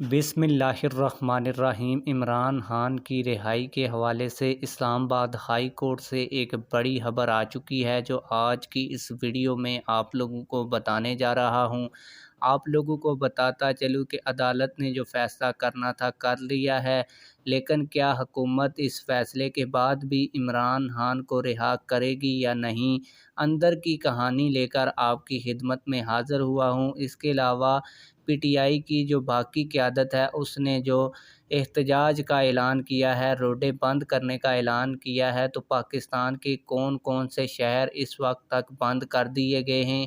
بسم اللہ الرحمن الرحیم۔ عمران خان کی رہائی کے حوالے سے اسلام آباد ہائی کورٹ سے ایک بڑی خبر آ چکی ہے، جو آج کی اس ویڈیو میں آپ لوگوں کو بتانے جا رہا ہوں۔ آپ لوگوں کو بتاتا چلوں کہ عدالت نے جو فیصلہ کرنا تھا کر لیا ہے، لیکن کیا حکومت اس فیصلے کے بعد بھی عمران خان کو رہا کرے گی یا نہیں؟ اندر کی کہانی لے کر آپ کی خدمت میں حاضر ہوا ہوں۔ اس کے علاوہ پی ٹی آئی کی جو باقی قیادت ہے، اس نے جو احتجاج کا اعلان کیا ہے، روڈیں بند کرنے کا اعلان کیا ہے، تو پاکستان کے کون کون سے شہر اس وقت تک بند کر دیے گئے ہیں،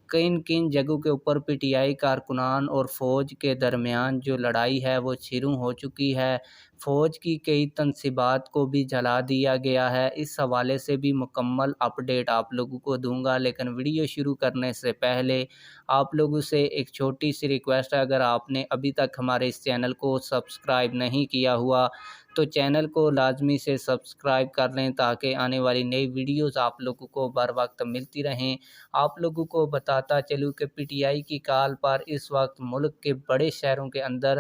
کن کن جگہوں کے اوپر پی ٹی آئی کارکنان اور فوج کے درمیان جو لڑائی ہے وہ شروع ہو چکی ہے، فوج کی کئی تنصیبات کو بھی جلا دیا گیا ہے۔ اس حوالے سے بھی مکمل اپڈیٹ آپ لوگوں کو دوں گا، لیکن ویڈیو شروع کرنے سے پہلے آپ لوگوں سے ایک چھوٹی سی ریکویسٹ ہے، اگر آپ نے ابھی تک ہمارے اس چینل کو سبسکرائب نہیں کیا ہوا تو چینل کو لازمی سے سبسکرائب کر لیں، تاکہ آنے والی نئی ویڈیوز آپ لوگوں کو بر وقت ملتی رہیں۔ آپ لوگوں کو بتاتا چلوں کہ پی ٹی آئی کی کال پر اس وقت ملک کے بڑے شہروں کے اندر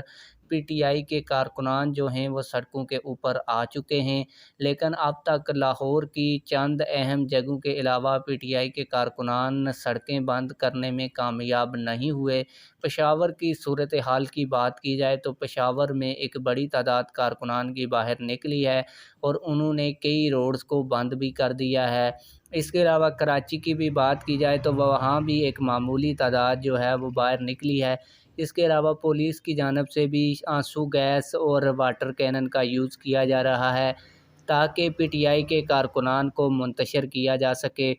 پی ٹی آئی کے کارکنان جو ہیں وہ سڑکوں کے اوپر آ چکے ہیں، لیکن اب تک لاہور کی چند اہم جگہوں کے علاوہ پی ٹی آئی کے کارکنان سڑکیں بند کرنے میں کامیاب نہیں ہوئے۔ پشاور کی صورتحال کی بات کی جائے تو پشاور میں ایک بڑی تعداد کارکنان کی باہر نکلی ہے اور انہوں نے کئی روڈز کو بند بھی کر دیا ہے۔ اس کے علاوہ کراچی کی بھی بات کی جائے تو وہاں بھی ایک معمولی تعداد جو ہے وہ باہر نکلی ہے۔ اس کے علاوہ پولیس کی جانب سے بھی آنسو گیس اور واٹر کینن کا یوز کیا جا رہا ہے، تاکہ پی ٹی آئی کے کارکنان کو منتشر کیا جا سکے۔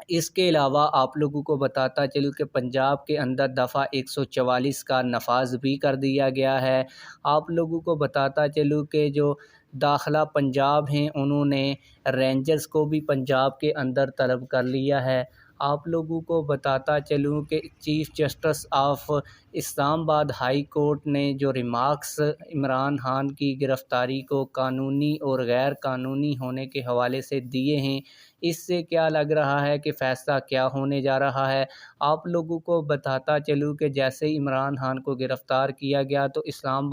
اس کے علاوہ آپ لوگوں کو بتاتا چلوں کہ پنجاب کے اندر دفعہ 144 کا نفاذ بھی کر دیا گیا ہے۔ آپ لوگوں کو بتاتا چلوں کہ جو داخلہ پنجاب ہیں، انہوں نے رینجرز کو بھی پنجاب کے اندر طلب کر لیا ہے۔ آپ لوگوں کو بتاتا چلوں کہ چیف جسٹس آف اسلام آباد ہائی کورٹ نے جو ریمارکس عمران خان کی گرفتاری کو قانونی اور غیر قانونی ہونے کے حوالے سے دیے ہیں، اس سے کیا لگ رہا ہے کہ فیصلہ کیا ہونے جا رہا ہے؟ آپ لوگوں کو بتاتا چلوں کہ جیسے ہی عمران خان کو گرفتار کیا گیا تو اسلام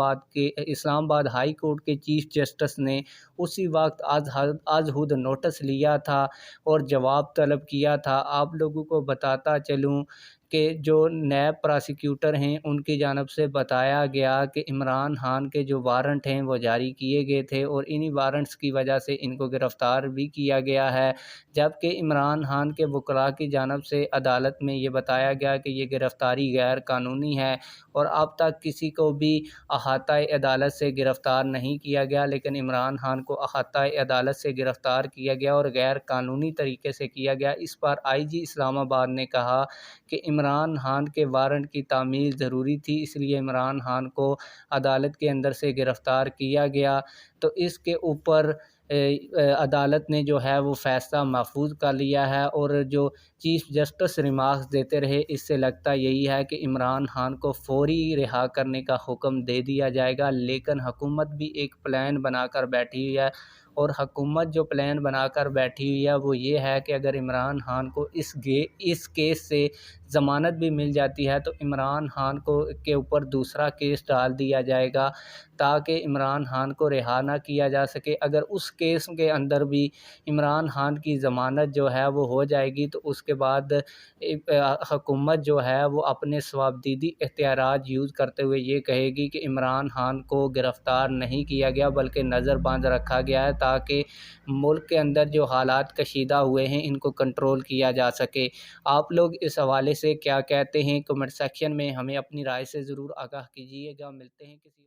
آباد ہائی کورٹ کے چیف جسٹس نے اسی وقت از حد نوٹس لیا تھا اور جواب طلب کیا تھا۔ آپ لوگوں کو بتاتا چلوں کہ جو نیب پراسیکیوٹر ہیں، ان کی جانب سے بتایا گیا کہ عمران خان کے جو وارنٹ ہیں وہ جاری کیے گئے تھے اور انہی وارنٹس کی وجہ سے ان کو گرفتار بھی کیا گیا ہے، جبکہ عمران خان کے وکلاء کی جانب سے عدالت میں یہ بتایا گیا کہ یہ گرفتاری غیر قانونی ہے اور اب تک کسی کو بھی احاطہ عدالت سے گرفتار نہیں کیا گیا، لیکن عمران خان کو احاطہ عدالت سے گرفتار کیا گیا اور غیر قانونی طریقے سے کیا گیا۔ اس پر آئی جی اسلام آباد نے کہا کہ عمران خان کے وارنٹ کی تعمیل ضروری تھی، اس لیے عمران خان کو عدالت کے اندر سے گرفتار کیا گیا۔ تو اس کے اوپر عدالت نے جو ہے وہ فیصلہ محفوظ کر لیا ہے، اور جو چیف جسٹس ریمارکس دیتے رہے، اس سے لگتا یہی ہے کہ عمران خان کو فوری رہا کرنے کا حکم دے دیا جائے گا، لیکن حکومت بھی ایک پلان بنا کر بیٹھی ہوئی ہے، اور حکومت جو پلان بنا کر بیٹھی ہوئی ہے وہ یہ ہے کہ اگر عمران خان کو اس کیس سے ضمانت بھی مل جاتی ہے تو عمران خان کے اوپر دوسرا کیس ڈال دیا جائے گا، تاکہ عمران خان کو رہا نہ کیا جا سکے۔ اگر اس کیس کے اندر بھی عمران خان کی ضمانت جو ہے وہ ہو جائے گی تو اس کے بعد حکومت جو ہے وہ اپنے صوابدیدی اختیارات یوز کرتے ہوئے یہ کہے گی کہ عمران خان کو گرفتار نہیں کیا گیا بلکہ نظر بند رکھا گیا ہے، تاکہ ملک کے اندر جو حالات کشیدہ ہوئے ہیں ان کو کنٹرول کیا جا سکے۔ آپ لوگ اس حوالے سے کیا کہتے ہیں؟ کمنٹ سیکشن میں ہمیں اپنی رائے سے ضرور آگاہ کیجیے گا۔ ملتے ہیں کسی